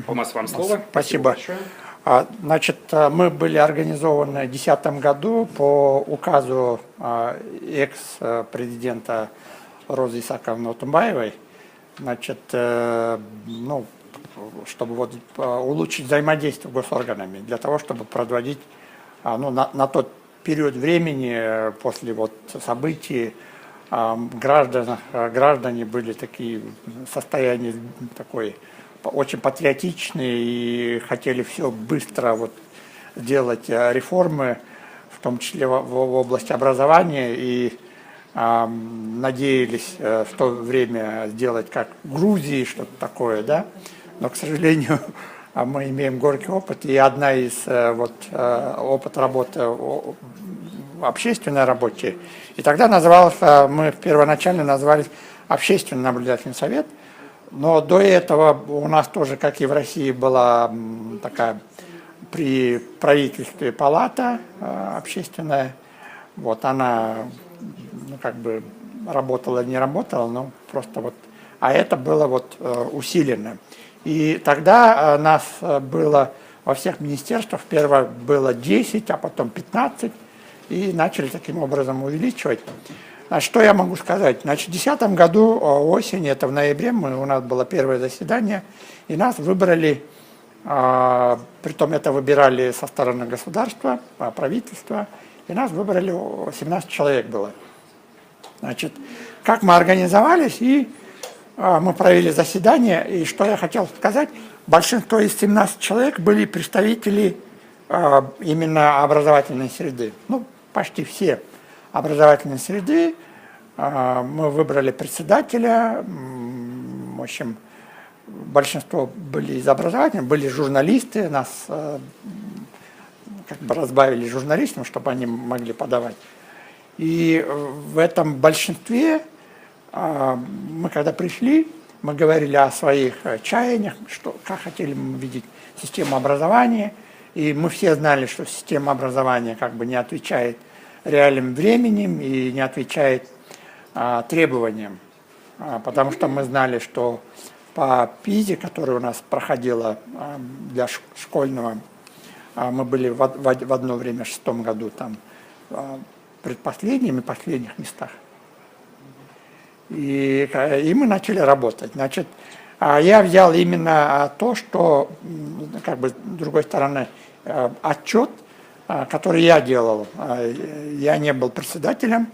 Алмаз, вам слово. Спасибо. Значит, мы были организованы в 2010 году по указу экс-президента Розы Исааковны Отунбаевой, значит, ну, чтобы вот улучшить взаимодействие с госорганами, для того, чтобы проводить, ну, на тот период времени после вот событий граждане были такие в состоянии такой очень патриотичные и хотели все быстро вот делать реформы, в том числе в области образования, и надеялись в то время сделать как в Грузии, что-то такое, да, но, к сожалению, мы имеем горький опыт, и одна из опыт работы общественной работе, и тогда называлось, мы первоначально назвались Общественный наблюдательный совет, но до этого у нас тоже, как и в России, была такая при правительстве палата общественная, вот она, ну, как бы работала, не работала, но просто вот, а это было вот усиленно. И тогда нас было во всех министерствах, первое было 10, а потом 15, и начали таким образом увеличивать. Что я могу сказать? Значит, в 2010 году осенью, это в ноябре, у нас было первое заседание, и нас выбрали, притом это выбирали со стороны государства, правительства, и нас выбрали 17 человек было. Значит, как мы организовались, и мы провели заседание, и что я хотел сказать, большинство из 17 человек были представители именно образовательной среды, ну, почти все образовательной среды. Мы выбрали председателя, в общем, большинство были из образовательных, были журналисты, нас как бы разбавили журналистам, чтобы они могли подавать. И в этом большинстве мы когда пришли, мы говорили о своих чаяниях, как хотели мы видеть систему образования, и мы все знали, что система образования как бы не отвечает реальным временем и не отвечает требованиям, потому что мы знали, что по ПИЗе, которая у нас проходила для школьного, мы были в одно время, в 2006 году, там предпоследним и последних местах. И мы начали работать. Значит, я взял именно то, что, как бы, с другой стороны, отчет, который я делал. Я не был председателем.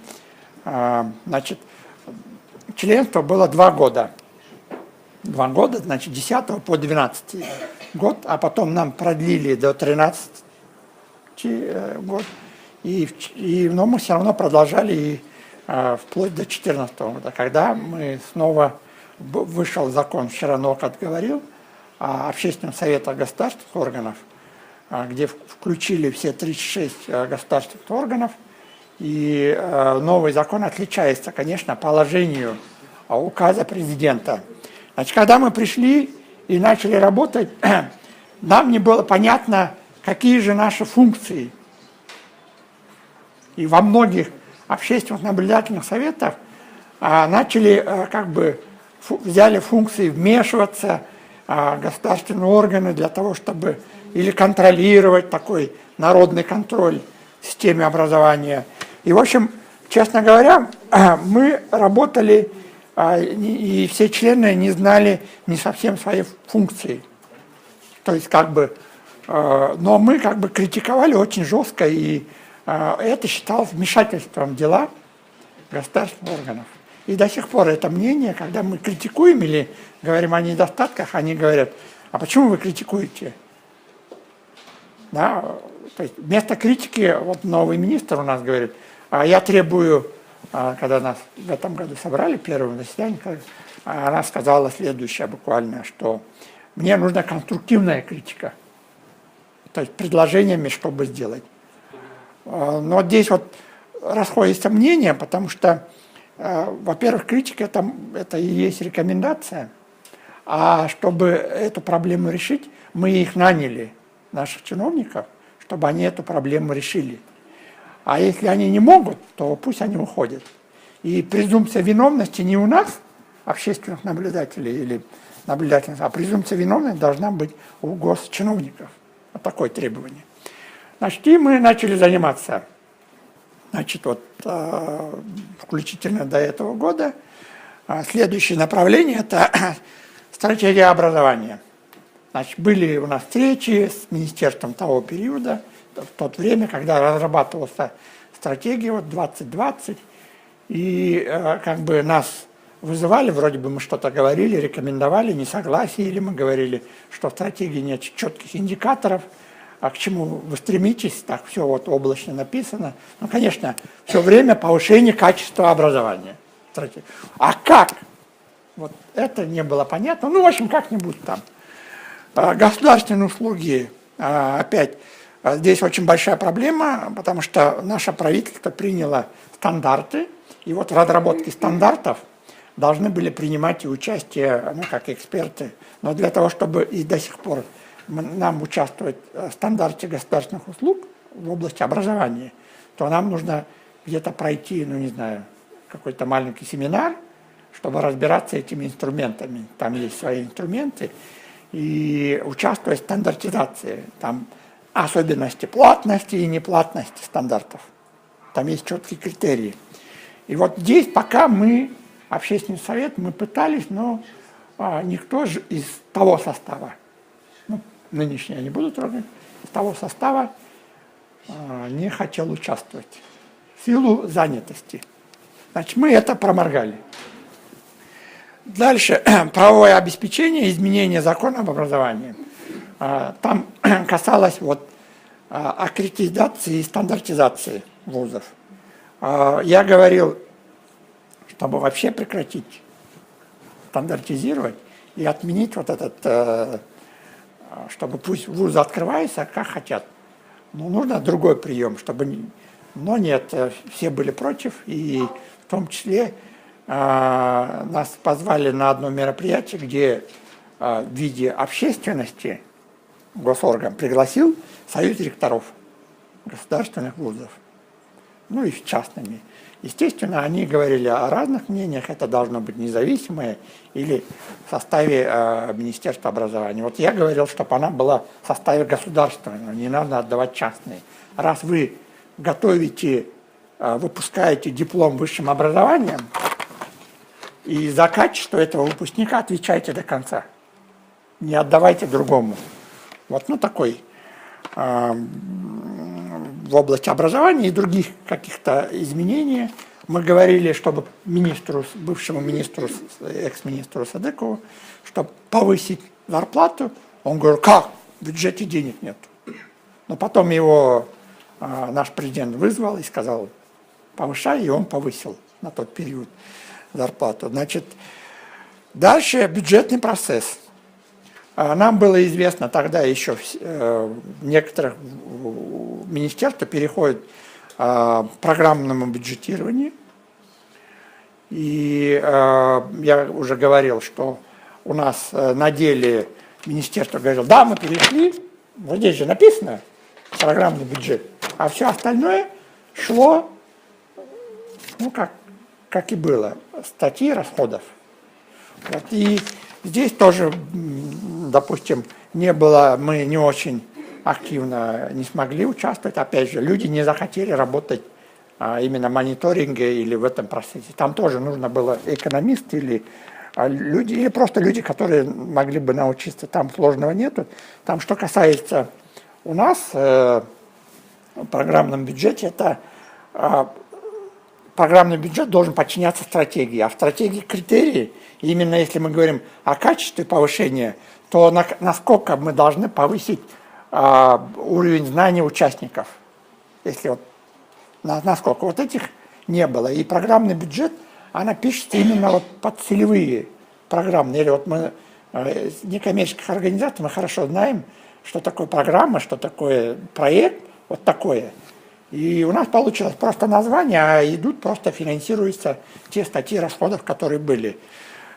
Значит, членство было 2 года. 2 года, значит, 10 по 12 год, а потом нам продлили до 13 год. Но мы все равно продолжали вплоть до 14 года, когда мы снова вышел закон, вчера Нокат говорил, о общественном совете государственных органов, где включили все 36 государственных органов, и новый закон отличается, конечно, положению указа президента. Значит, когда мы пришли и начали работать, нам не было понятно, какие же наши функции. И во многих общественных наблюдательных советах начали, как бы, взяли функции вмешиваться государственные органы для того, чтобы или контролировать, такой народный контроль в системе образования. И, в общем, честно говоря, мы работали, и все члены не знали не совсем свои функции. То есть, как бы, но мы как бы критиковали очень жестко, и это считалось вмешательством в дела государственных органов. И до сих пор это мнение, когда мы критикуем или говорим о недостатках, они говорят: а почему вы критикуете? Да, то есть вместо критики, вот новый министр у нас говорит: я требую, когда нас в этом году собрали, первое заседание, она сказала следующее буквально, что мне нужна конструктивная критика, то есть предложениями, чтобы сделать. Но здесь вот расходятся мнения, потому что, во-первых, критика это и есть рекомендация, а чтобы эту проблему решить, мы их наняли, наших чиновников, чтобы они эту проблему решили. А если они не могут, то пусть они уходят. И презумпция виновности не у нас, общественных наблюдателей или наблюдательность, а презумпция виновности должна быть у госчиновников. Вот такое требование. Значит, и мы начали заниматься, значит, вот включительно до этого года. Следующее направление – это стратегия образования. Значит, были у нас встречи с министерством того периода, в то время, когда разрабатывалась стратегия вот 2020, и как бы нас вызывали, вроде бы мы что-то говорили, рекомендовали, несогласие, или мы говорили, что в стратегии нет четких индикаторов, а к чему вы стремитесь, так все вот облачно написано. Ну, конечно, все время повышение качества образования. А как? Вот это не было понятно. Ну, в общем, как-нибудь там. Государственные услуги, опять, здесь очень большая проблема, потому что наше правительство приняло стандарты, и вот в разработке стандартов должны были принимать и участие, ну, как эксперты. Но для того, чтобы и до сих пор нам участвовать в стандарте государственных услуг в области образования, то нам нужно где-то пройти, ну, не знаю, какой-то маленький семинар, чтобы разбираться этими инструментами. Там есть свои инструменты. И участвовать в стандартизации. Там особенности платности и неплатности стандартов. Там есть четкие критерии. И вот здесь пока мы, общественный совет, мы пытались, но никто же из того состава, ну, нынешний я не буду трогать, из того состава не хотел участвовать в силу занятости. Значит, мы это проморгали. Дальше, правовое обеспечение, изменение закона об образовании. Там касалось вот аккредитации и стандартизации вузов. Я говорил, чтобы вообще прекратить стандартизировать и отменить вот этот, чтобы пусть вузы открываются, как хотят. Но нужно другой прием, чтобы... Но нет, все были против, и в том числе нас позвали на одно мероприятие, где в виде общественности госорган пригласил союз директоров государственных вузов, ну и частными. Естественно, они говорили о разных мнениях, это должно быть независимое или в составе Министерства образования. Вот я говорил, чтобы она была в составе государственного, не надо отдавать частные. Раз вы готовите, выпускаете диплом высшим образованием, и за качество этого выпускника отвечайте до конца. Не отдавайте другому. Вот, ну, такой в области образования и других каких-то изменений. Мы говорили, чтобы министру, бывшему министру, экс-министру Садыкову, чтобы повысить зарплату. Он говорит, как? В бюджете денег нет. Но потом его наш президент вызвал и сказал, повышай, и он повысил на тот период зарплату. Значит, дальше бюджетный процесс. Нам было известно тогда еще в некоторых министерствах переходят к программному бюджетированию. И я уже говорил, что у нас на деле министерство говорило, да, мы перешли, вот здесь же написано программный бюджет, а все остальное шло, ну, как и было, статьи расходов. Вот. И здесь тоже, допустим, не было, мы не очень активно не смогли участвовать. Опять же, люди не захотели работать именно в мониторинге или в этом процессе. Там тоже нужно было экономист или люди, или просто люди, которые могли бы научиться. Там сложного нету. Там, что касается у нас в программном бюджете, это программный бюджет должен подчиняться стратегии, а в стратегии критерии, именно если мы говорим о качестве повышения, то насколько мы должны повысить уровень знаний участников, если вот насколько. Вот этих не было. И программный бюджет, она пишется именно вот под целевые программные. Или вот мы с некоммерческих организаций, мы хорошо знаем, что такое программа, что такое проект, вот такое. И у нас получилось просто название, а идут просто финансируются те статьи расходов, которые были.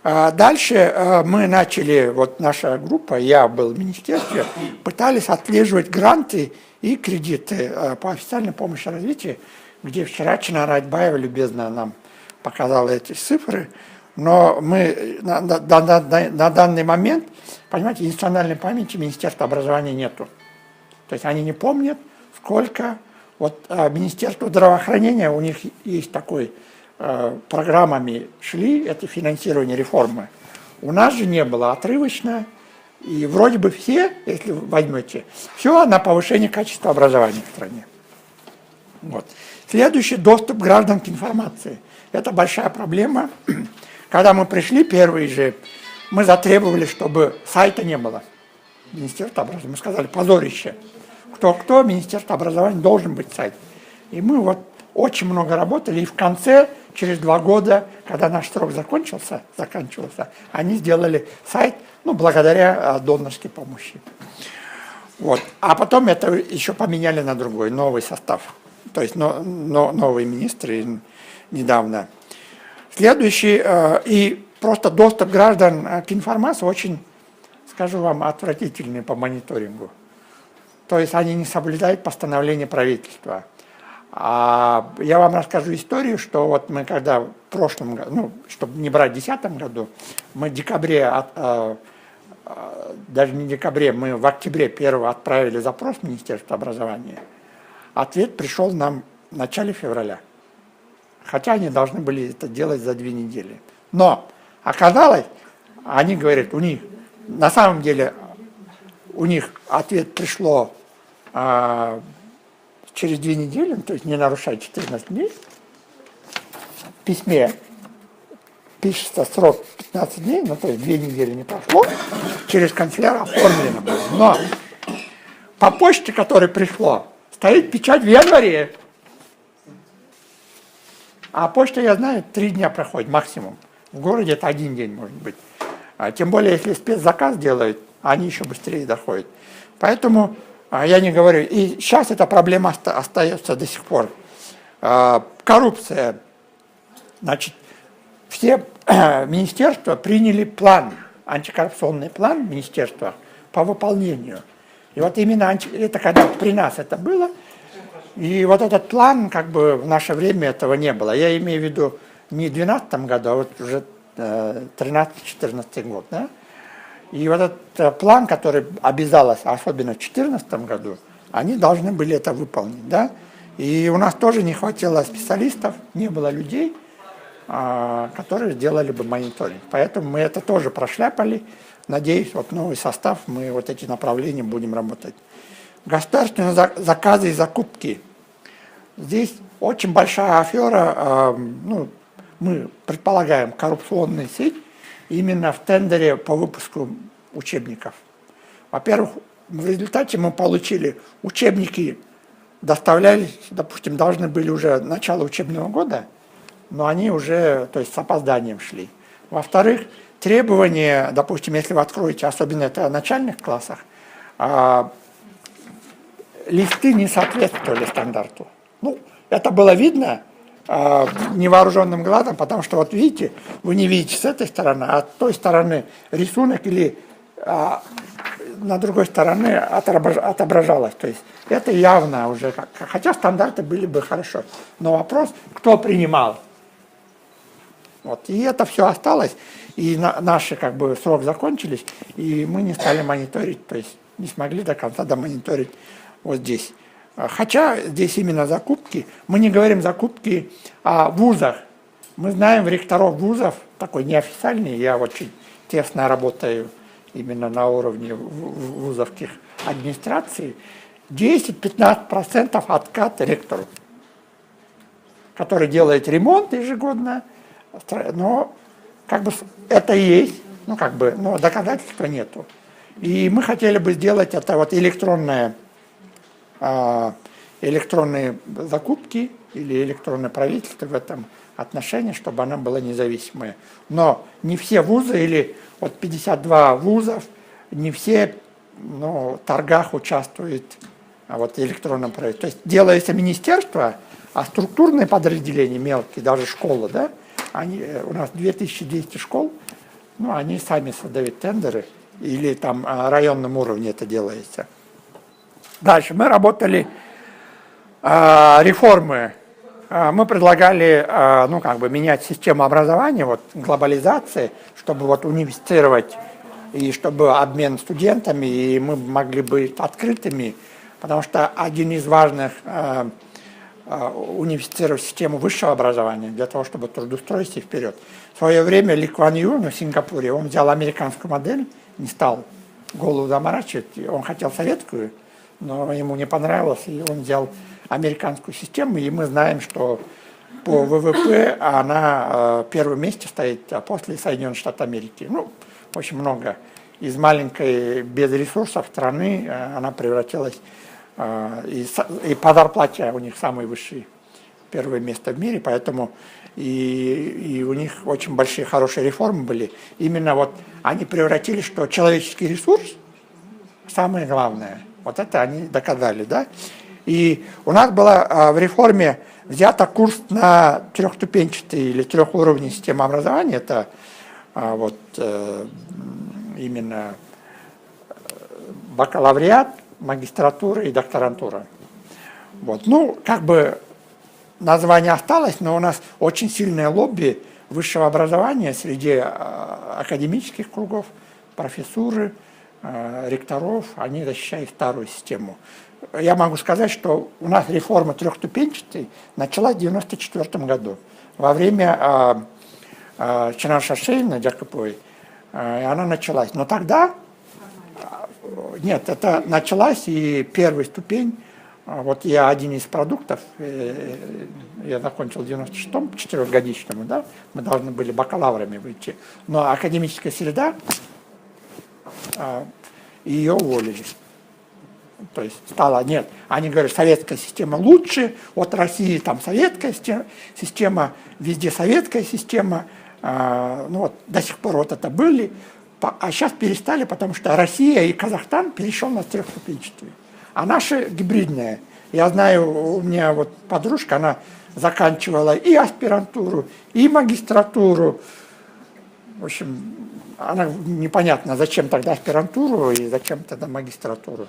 Дальше мы начали, вот наша группа, я был в министерстве, пытались отслеживать гранты и кредиты по официальной помощи развитию, где вчера Чинара Айтбаева любезно нам показала эти цифры. Но мы на данный момент, понимаете, институциональной памяти Министерства образования нету. То есть они не помнят, сколько. Вот Министерство здравоохранения, у них есть такой, программами шли, это финансирование реформы. У нас же не было, отрывочно. И вроде бы все, если вы возьмете, все на повышение качества образования в стране. Вот. Следующий — доступ граждан к информации. Это большая проблема. Когда мы пришли первые же, мы затребовали, чтобы сайта не было. Министерство образования. Мы сказали, позорище. Кто, Министерство образования должен быть сайт. И мы вот очень много работали, и в конце, через 2 года, когда наш срок заканчивался, они сделали сайт, ну, благодаря донорской помощи. Вот. А потом это еще поменяли на другой, новый состав. То есть новые министры недавно. Следующий, и просто доступ граждан к информации очень, скажу вам, отвратительный по мониторингу. То есть они не соблюдают постановление правительства. Я вам расскажу историю, что вот мы когда в прошлом году, ну, чтобы не брать в 2010 году, мы в декабре, даже не в декабре, мы в октябре 1 отправили запрос в Министерство образования. Ответ пришел нам в начале февраля. Хотя они должны были это делать за 2 недели. Но оказалось, они говорят, у них, на самом деле, у них ответ пришло через 2 недели, то есть не нарушая 14 дней. В письме пишется срок 15 дней, ну то есть 2 недели не прошло, через канцеляр оформлено было. Но по почте, которое пришло, стоит печать в январе. А почта, я знаю, 3 дня проходит максимум. В городе это 1 день может быть. Тем более, если спецзаказ делают, они еще быстрее доходят. Поэтому я не говорю. И сейчас эта проблема остается до сих пор. Коррупция. Значит, все министерства приняли план, антикоррупционный план министерства по выполнению. И вот именно это когда при нас это было, и вот этот план, как бы в наше время этого не было. Я имею в виду не в 2012 году, а вот уже 13-14 год. Да? И вот этот план, который обязалась, особенно в 2014 году, они должны были это выполнить. Да? И у нас тоже не хватило специалистов, не было людей, которые сделали бы мониторинг. Поэтому мы это тоже прошляпали. Надеюсь, вот новый состав, мы вот эти направления будем работать. Государственные заказы и закупки. Здесь очень большая афера, ну, мы предполагаем, коррупционная сеть именно в тендере по выпуску учебников. Во-первых, в результате мы получили учебники, доставлялись, допустим, должны были уже начало учебного года, но они уже, то есть с опозданием шли. Во-вторых, требования, допустим, если вы откроете, особенно это в начальных классах, листы не соответствовали стандарту. Ну, это было видно невооруженным глазом, потому что, вот видите, вы не видите с этой стороны, а с той стороны рисунок или на другой стороне отображалось. То есть это явно уже, хотя стандарты были бы хорошо. Но вопрос, кто принимал. Вот, и это все осталось, и наши как бы срок закончились, и мы не стали мониторить, то есть не смогли до конца домониторить вот здесь. Хотя здесь именно закупки, мы не говорим закупки о вузах. Мы знаем ректоров вузов, такой неофициальный, я очень тесно работаю именно на уровне вузовских администраций, 10-15% откат ректору, который делает ремонт ежегодно, но как бы это и есть, ну как бы, но доказательства нету. И мы хотели бы сделать это вот электронные закупки или электронное правительство в этом отношении, чтобы она была независимая. Но не все вузы, или вот 52 вузов, не все в торгах участвуют вот, в электронном правительстве. То есть делается министерство, а структурные подразделения мелкие, даже школы, да, у нас 2200 школ, они сами создают тендеры, или там на районном уровне это делается. Дальше мы работали реформы Мы предлагали, ну, как бы менять систему образования, вот, глобализации, чтобы вот унифицировать и чтобы обмен студентами, и мы могли быть открытыми, потому что один из важных унифицировать систему высшего образования для того, чтобы трудоустроиться вперед. В свое время Ли Куан Ю в Сингапуре, он взял американскую модель, не стал голову заморачивать, он хотел советскую, но ему не понравилось, и он взял американскую систему, и мы знаем, что по ВВП она в первом месте стоит, а после Соединенных Штатов Америки. Ну, очень много. Из маленькой без ресурсов страны она превратилась, и по зарплате у них самые высшие, первое место в мире, поэтому и у них очень большие хорошие реформы были. Именно вот они превратили, что человеческий ресурс самое главное. Вот это они доказали, да? И у нас была в реформе взята курс на трехступенчатый или трехуровневую систему образования. Это вот именно бакалавриат, магистратура и докторантура. Вот. Ну, как бы название осталось, но у нас очень сильное лобби высшего образования среди академических кругов, профессуры, ректоров, они защищают старую систему. Я могу сказать, что у нас реформа трехступенчатой началась в 1994 году, во время Чанар Шашейна, Джакоповой, она началась. Но тогда, нет, это началась, и первая ступень, вот я один из продуктов, я закончил в 96-м, 4-годичному, да, мы должны были бакалаврами выйти, но академическая среда, ее уволили. То есть стало, нет, они говорят, советская система лучше, от России там советская система, везде советская система, ну вот до сих пор вот это были, а сейчас перестали, потому что Россия и Казахстан перешел на трехступенчатую, а наша гибридная. Я знаю, у меня вот подружка, она заканчивала и аспирантуру, и магистратуру, в общем, она непонятно, зачем тогда аспирантуру и зачем тогда магистратуру.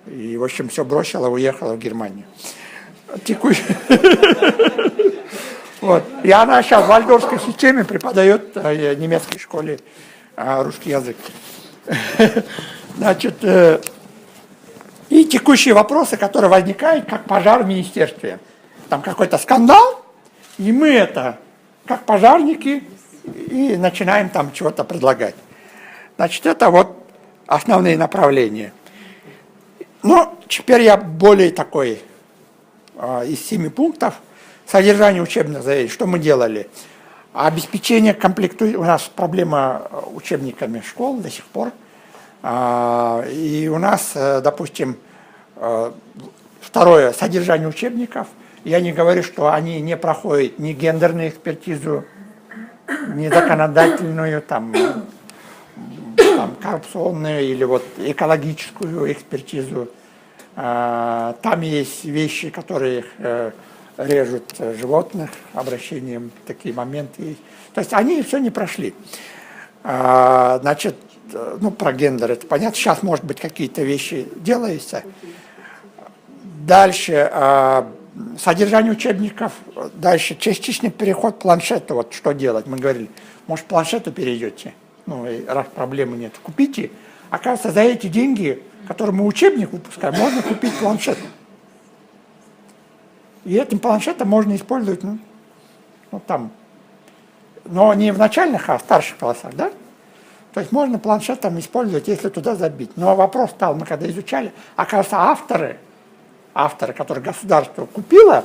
И, в общем, все бросила, уехала в Германию. Вот. И она сейчас в вальдорфской системе преподает в немецкой школе русский язык. Значит, и текущие вопросы, которые возникают, как пожар в министерстве. Там какой-то скандал, и мы это, как пожарники, и начинаем там чего-то предлагать. Значит, это вот основные направления. Но теперь я более такой, из 7 пунктов, содержание учебных заведений. Что мы делали? Обеспечение комплектующих. У нас проблема учебниками школ до сих пор. И у нас, допустим, второе, содержание учебников. Я не говорю, что они не проходят ни гендерную экспертизу, ни законодательную, там, коррупционную или вот экологическую экспертизу. Там есть вещи, которые режут животных обращением, такие моменты есть. То есть они все не прошли. Значит, ну, про гендер это понятно. Сейчас, может быть, какие-то вещи делаются. Дальше содержание учебников. Дальше частичный переход к планшету. Вот что делать? Мы говорили, может, к планшету перейдете? Ну, и раз проблемы нет, купите. Оказывается, за эти деньги, которые мы учебник выпускаем, можно купить планшет. И этим планшетом можно использовать, ну там, но не в начальных, а в старших классах, да? То есть можно планшетом использовать, если туда забить. Но вопрос стал, мы когда изучали, оказывается, авторы, которые государство купило,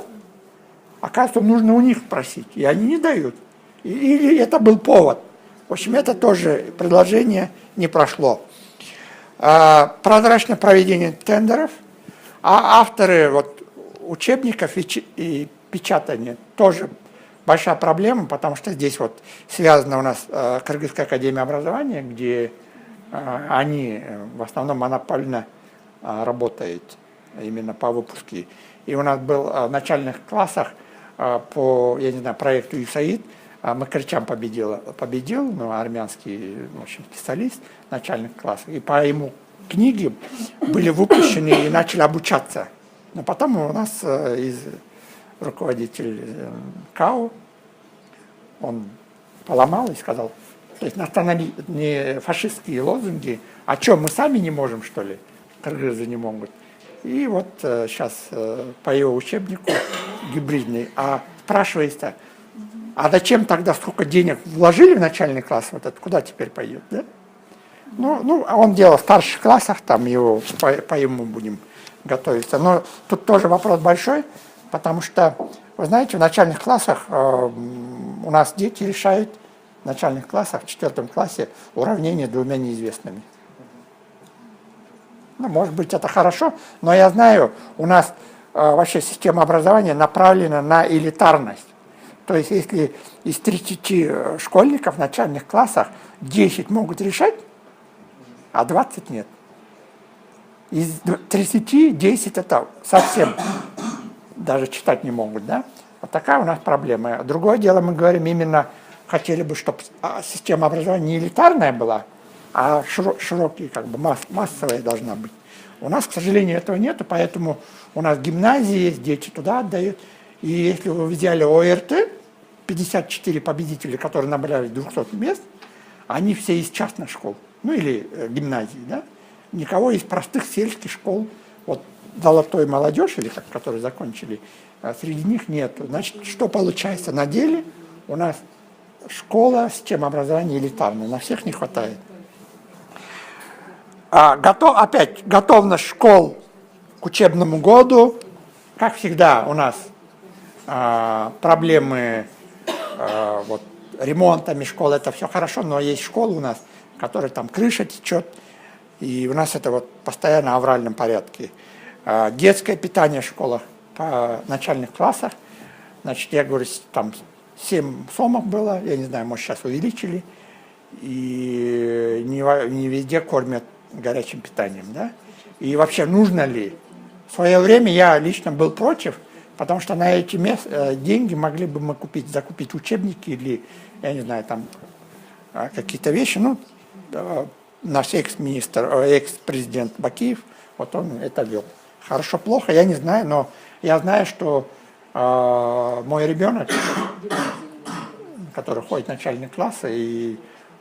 оказывается, нужно у них просить, и они не дают. И это был повод. В общем, это тоже предложение не прошло. Прозрачное проведение тендеров, а авторы вот, учебников и печатания тоже большая проблема, потому что здесь вот связана у нас Кыргызская академия образования, где они в основном монопольно работают именно по выпуску. И у нас был в начальных классах по, я не знаю, проекту ЮСАИД, Макарчан победил, ну, армянский, в общем, специалист в начальных классах. И по ему книги были выпущены и начали обучаться. Но потом у нас из руководитель КАУ, он поломал и сказал, то есть национали... не фашистские лозунги, а что, мы сами не можем, что ли? Кыргызы не могут. И вот сейчас по его учебнику гибридный, а спрашивается, а зачем тогда столько денег вложили в начальный класс, вот это куда теперь пойдет, да? Ну, он делал в старших классах, там его, по ему будем готовиться. Но тут тоже вопрос большой, потому что, вы знаете, в начальных классах у нас дети решают в начальных классах, в 4 классе, уравнение двумя неизвестными. Ну, может быть, это хорошо, но я знаю, у нас вообще система образования направлена на элитарность. То есть, если из 30 школьников в начальных классах 10 могут решать, а 20 нет. Из 30 10 это совсем даже читать не могут, да? Вот такая у нас проблема. Другое дело, мы говорим именно, хотели бы, чтобы система образования не элитарная была, а широкие, как бы массовая должна быть. У нас, к сожалению, этого нету, поэтому у нас гимназии есть, дети туда отдают. И если вы взяли ОРТ, 54 победителей, которые набрали 200 мест, они все из частных школ, ну или гимназий, да? Никого из простых сельских школ, вот золотой молодежь, или как, которые закончили, среди них нет. Значит, что получается на деле? У нас школа, система образования элитарная, на всех не хватает. Опять, готовность школ к учебному году. Как всегда, у нас проблемы вот, ремонтами школ, это все хорошо, но есть школы у нас, в которых там крыша течет, и у нас это вот постоянно в авральном порядке. Детское питание в школах по начальных классах, значит, я говорю, там 7 сомов было, я не знаю, может, сейчас увеличили, и не везде кормят горячим питанием, да? И вообще, нужно ли? В свое время я лично был против, потому что на эти деньги могли бы мы закупить учебники или, я не знаю, там какие-то вещи. Ну, наш экс-президент Бакиев, вот он это вел. Хорошо, плохо, я не знаю, но я знаю, что мой ребенок, который ходит в начальные классы, и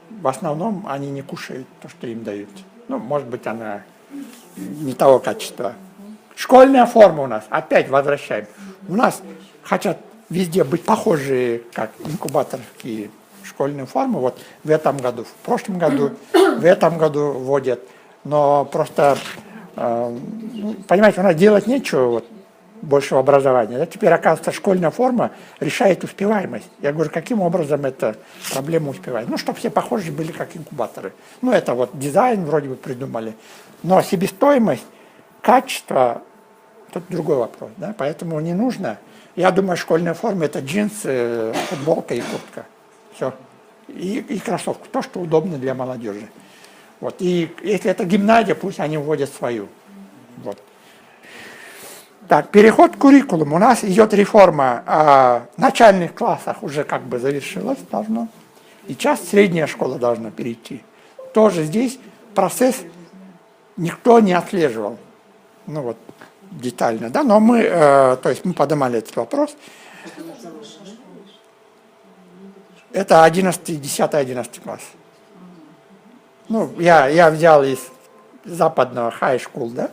в основном они не кушают то, что им дают. Ну, может быть, она не того качества. Школьная форма у нас, опять возвращаем. У нас хотят везде быть похожие, как инкубаторские школьные формы. Вот в этом году, в прошлом году, в этом году вводят. Но просто, понимаете, у нас делать нечего, вот, большего образования. Да? Теперь, оказывается, школьная форма решает успеваемость. Я говорю, каким образом эта проблема успевает? Ну, чтобы все похожи были, как инкубаторы. Ну, это вот дизайн вроде бы придумали. Но себестоимость, качество, тут другой вопрос. Да? Поэтому не нужно. Я думаю, школьная форма – это джинсы, футболка и куртка. Все. И кроссовки. То, что удобно для молодежи. Вот. И если это гимназия, пусть они вводят свою. Вот. Так, переход к куррикулуму. У нас идет реформа в начальных классах, уже как бы завершилась должно. И сейчас средняя школа должна перейти. Тоже здесь процесс никто не отслеживал. Ну вот, детально, да, но мы, то есть мы поднимали этот вопрос. Это 10-11 класс. Ну, я взял из западного high school, да.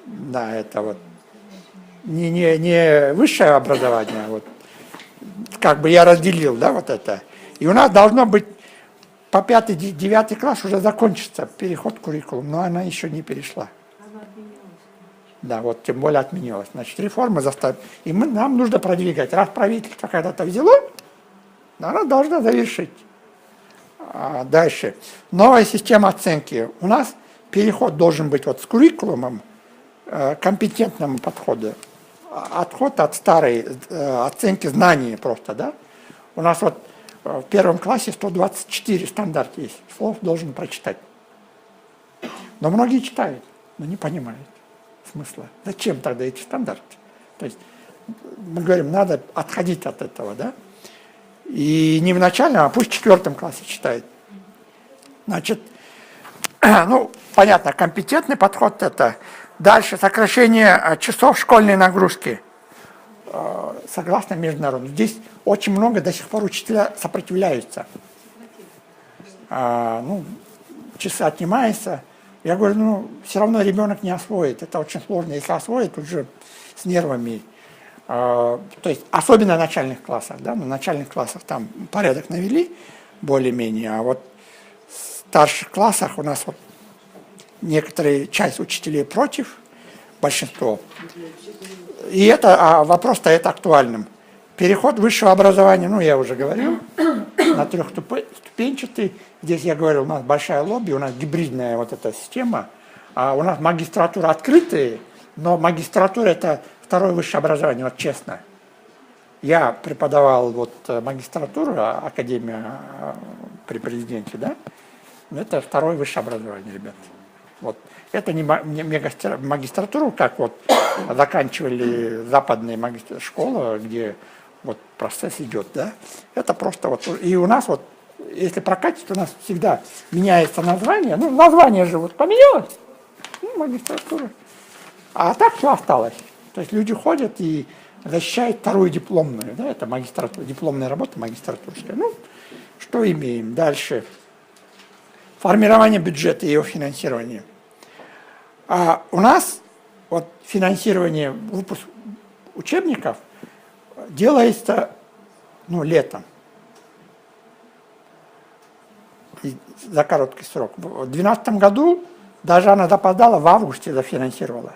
Да, это вот не высшее образование, а вот как бы я разделил, да, вот это. И у нас должно быть по 5-9 класс уже закончится переход к куррикулуму, но она еще не перешла. Да, вот тем более отменилась. Значит, реформа заставит. И нам нужно продвигать. Раз правительство когда-то взяло, она должна завершить. Дальше. Новая система оценки. У нас переход должен быть вот с куррикулумом компетентному подходу. Отход от старой оценки знаний просто, да. У нас вот в 1 классе 124 стандарт есть. Слов должен прочитать. Но многие читают, но не понимают смысла. Зачем тогда эти стандарты? То есть мы говорим, надо отходить от этого, да. И не в начальном, а пусть в 4 классе читает. Значит, ну, понятно, компетентный подход это. Дальше сокращение часов школьной нагрузки. согласно международному. Здесь очень много до сих пор учителя сопротивляются. Ну, часы отнимаются. Я говорю, ну, все равно ребенок не освоит. Это очень сложно. Если освоит, уже с нервами. То есть, особенно в начальных классах. Да? На начальных классах там порядок навели, более-менее. А вот в старших классах у нас вот некоторые, часть учителей против, большинство. И это, вопрос-то это актуальным. Переход высшего образования, ну, я уже говорил, на трехступенчатый. Здесь я говорил, у нас большая лобби, у нас гибридная вот эта система. А у нас магистратура открытая, но магистратура – это второе высшее образование, вот честно. Я преподавал вот магистратуру, академия при президенте, да? Это второе высшее образование, ребят. Вот. Это не магистратуру, как вот заканчивали западные школы, где вот процесс идет, да? Это просто вот, и у нас вот, если прокатить, у нас всегда меняется название, ну, название же вот поменялось, ну, магистратура. А так все осталось. То есть люди ходят и защищают вторую дипломную, да, это магистратура, дипломная работа магистратурская. Ну, что имеем дальше? Формирование бюджета и его финансирование. А у нас вот финансирование, выпуск учебников делается, ну, летом. И за короткий срок. В 2012 году даже она запоздала, в августе зафинансировала.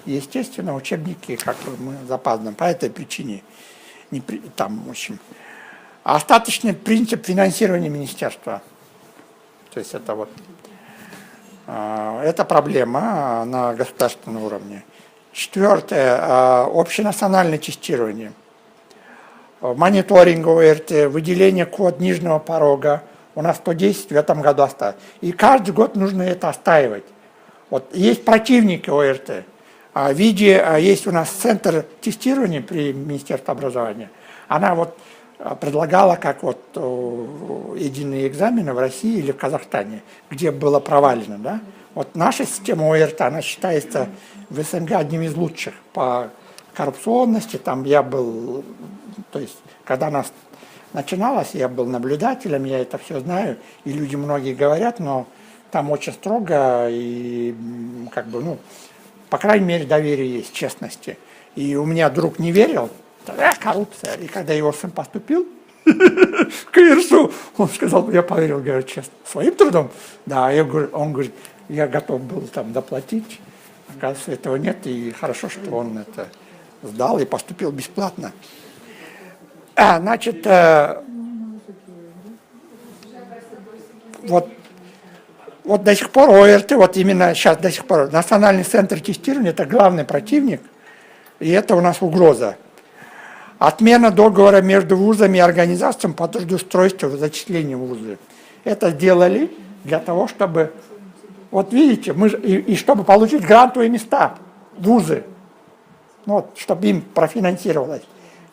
Естественно, учебники как бы мы запаздываем по этой причине. Там, в общем. Остаточный принцип финансирования министерства. То есть это вот это проблема на государственном уровне. Четвертое. Общенациональное тестирование. Мониторинг ОРТ, выделение код нижнего порога. У нас 110 в этом году осталось. И каждый год нужно это отстаивать. Вот есть противники ОРТ. В виде, есть у нас центр тестирования при Министерстве образования. Она вот предлагала, как вот единые экзамены в России или в Казахстане, где было провалено. Да? Вот наша система ОРТ, она считается в СНГ одним из лучших по коррупционности. Там я был, то есть, когда она начиналась, я был наблюдателем, я это все знаю, и люди многие говорят, но там очень строго и как бы, ну, по крайней мере, доверие есть, честности. И у меня друг не верил, коррупция. И когда его сын поступил в КРСУ, он сказал, я поверил, говорю, честно, своим трудом. Да, он говорит, я готов был там доплатить. Оказывается, этого нет, и хорошо, что он это сдал и поступил бесплатно. Значит, вот до сих пор ОРТ, вот именно сейчас до сих пор, Национальный центр тестирования – это главный противник, и это у нас угроза. Отмена договора между вузами и организациями по трудоустройству, зачислению в вузы. Это сделали для того, чтобы, вот видите, и чтобы получить грантовые места, вузы, вот, чтобы им профинансировалось.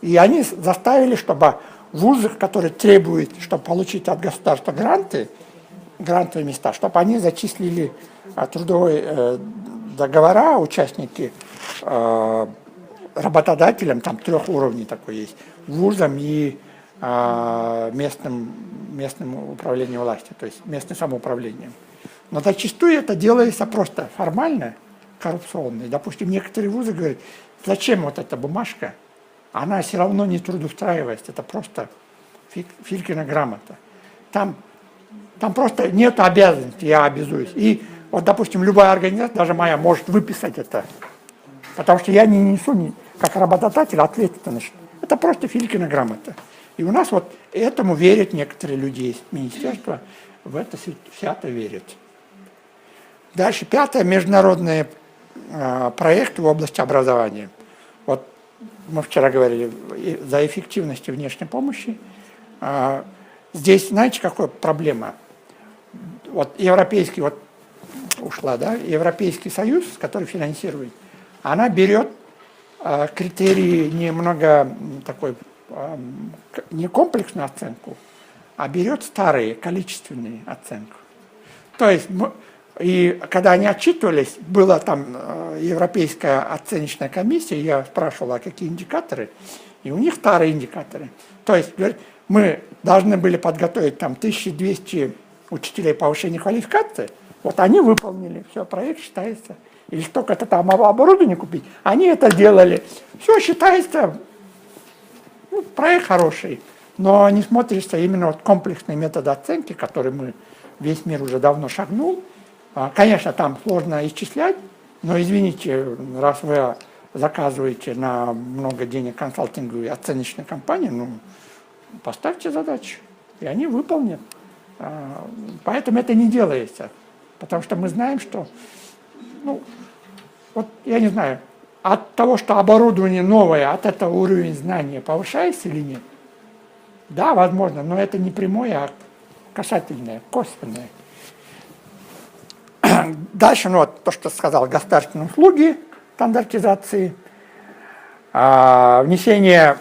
И они заставили, чтобы вузы, которые требуют, чтобы получить от государства грантовые места, чтобы они зачислили трудовые договора, участники работодателям, там 3 уровней такой есть, вузам и местным управлением власти, то есть местным самоуправлением. Но зачастую это делается просто формально, коррупционно. И, допустим, некоторые вузы говорят, зачем вот эта бумажка, она все равно не трудоустраивается, это просто Филькина грамота. Там просто нет обязанности, я обязуюсь. И вот, допустим, любая организация, даже моя, может выписать это. Потому что я не несу, как работодатель, ответственность. Это просто Филькина грамота. И у нас вот этому верят некоторые люди из министерства, в это свято верят. Дальше, 5. Международные проекты в области образования. Вот мы вчера говорили за эффективность внешней помощи. Здесь, знаете, какая проблема? Вот европейский, вот ушла, да, Европейский Союз, который финансирует, она берет критерии немного такой, не комплексную оценку, а берет старые, количественные оценку. То есть, и когда они отчитывались, было там Европейская оценочная комиссия, я спрашивал, а какие индикаторы, и у них старые индикаторы. То есть, говорит, мы должны были подготовить там 1200 учителей повышения квалификации, вот они выполнили, все, проект считается. Или столько-то там оборудование купить, они это делали. Все считается, ну, проект хороший, но не смотрится именно вот комплексный метод оценки, который весь мир уже давно шагнул. Конечно, там сложно исчислять, но извините, раз вы заказываете на много денег консалтинговые оценочные компании, ну, поставьте задачи, и они выполнят. Поэтому это не делается, потому что мы знаем, что, ну, вот я не знаю, от того, что оборудование новое, от этого уровень знания повышается или нет? Да, возможно, но это не прямое, а касательное, косвенное. Дальше, ну вот то, что сказал, государственные услуги, стандартизации, внесение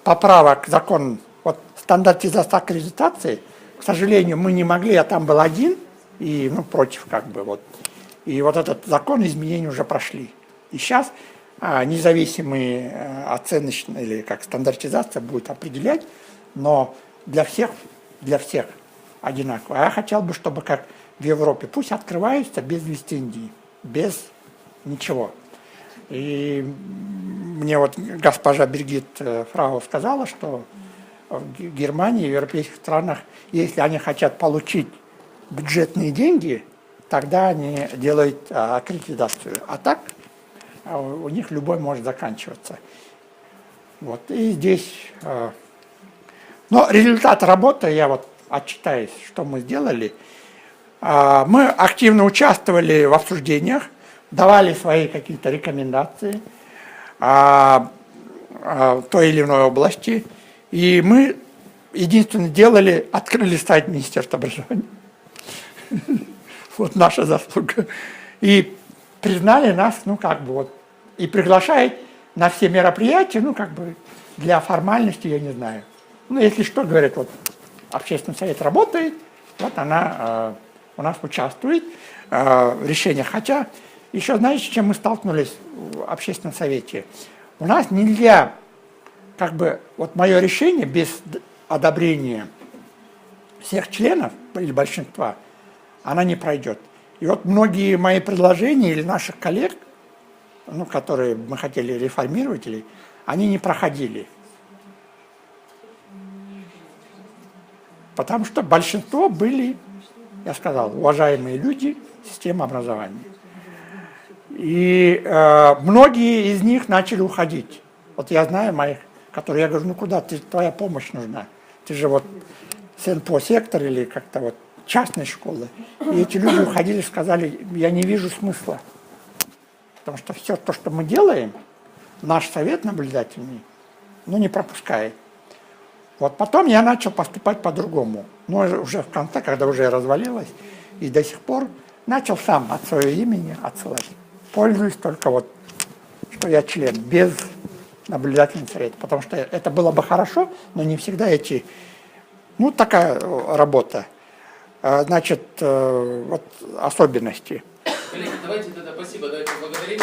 поправок в закон, вот стандартизация аккредитации, к сожалению, мы не могли, я там был один, и, ну, против как бы, вот. И вот этот закон, изменения уже прошли. И сейчас независимый оценочный, или как стандартизация будет определять, но для всех одинаково. А я хотел бы, чтобы как в Европе, пусть открываются без лицензии, без ничего. И мне вот госпожа Биргит Фрау сказала, что в Германии, в европейских странах, если они хотят получить бюджетные деньги, тогда они делают аккредитацию. А так у них любой может заканчиваться. Вот. И здесь... Но результат работы, я вот отчитаюсь, что мы сделали. Мы активно участвовали в обсуждениях, давали свои какие-то рекомендации в той или иной области. И мы единственное делали, открыли сайт Министерства образования. Вот наша заслуга. И признали нас, ну как бы вот, и приглашают на все мероприятия, ну как бы для формальности, я не знаю. Ну если что, говорят, вот общественный совет работает, вот она у нас участвует в решениях. Хотя еще, знаете, с чем мы столкнулись в общественном совете? У нас нельзя, как бы, вот мое решение без одобрения всех членов или большинства, она не пройдет. И вот многие мои предложения или наших коллег, ну, которые мы хотели реформировать, они не проходили. Потому что большинство были, я сказал, уважаемые люди системы образования. И многие из них начали уходить. Вот я знаю моих, которые, я говорю, ну куда, твоя помощь нужна. Ты же вот СНПО-сектор или как-то вот частной школы. И эти люди уходили, сказали, я не вижу смысла. Потому что все то, что мы делаем, наш совет наблюдательный, ну не пропускает. Вот потом я начал поступать по-другому. Но уже в конце, когда уже развалилось, и до сих пор начал сам от своего имени отсылать. Пользуюсь только вот, что я член, без наблюдательного совета. Потому что это было бы хорошо, но не всегда эти... Ну, такая работа. Значит, вот особенности. Коллеги, давайте тогда спасибо, давайте благодарим.